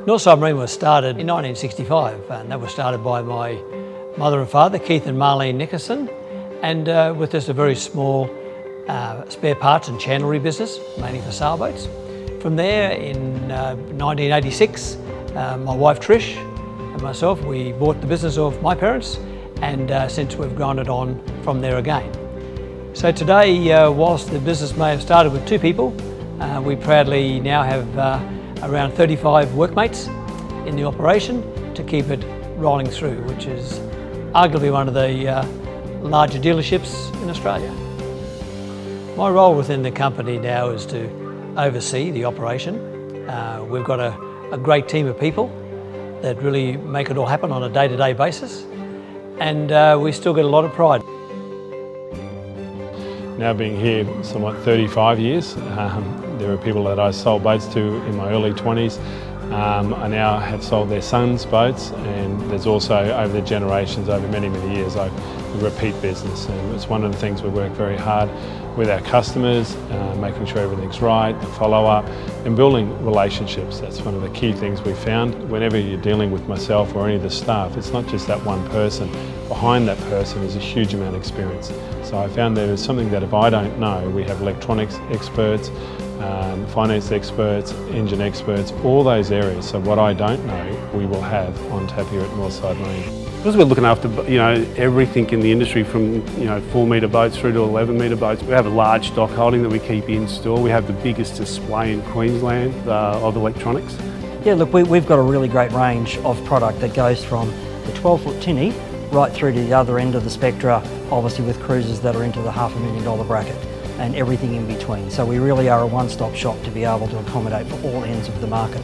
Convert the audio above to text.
Northside Marine was started in 1965, and that was started by my mother and father, Keith and Marlene Nickerson, and with just a very small spare parts and chandlery business, mainly for sailboats. From there, in 1986, my wife Trish and myself, we bought the business of my parents, and since we've grown it on from there again. So today, whilst the business may have started with 2 people, we proudly now have around 35 workmates in the operation to keep it rolling through, which is arguably one of the larger dealerships in Australia. My role within the company now is to oversee the operation. We've got a great team of people that really make it all happen on a day-to-day basis, and we still get a lot of pride. Now being here somewhat 35 years, there are people that I sold boats to in my early 20s. I now have sold their sons' boats, and there's also over the generations, over many years, a repeat business, and it's one of the things we work very hard with our customers, making sure everything's right, the follow-up, and building relationships. That's one of the key things we found. Whenever you're dealing with myself or any of the staff, it's not just that one person. Behind that person is a huge amount of experience. So I found there is something that if I don't know, we have electronics experts, finance experts, engine experts, all those areas. So what I don't know, we will have on tap here at Northside Marine. Because we're looking after everything in the industry from 4-metre boats through to 11-metre boats. We have a large stock holding that we keep in store. We have the biggest display in Queensland of electronics. Yeah, look, we've got a really great range of product that goes from the 12-foot tinny right through to the other end of the spectra, obviously with cruisers that are into the $500,000 bracket and everything in between. So we really are a one-stop shop to be able to accommodate for all ends of the market.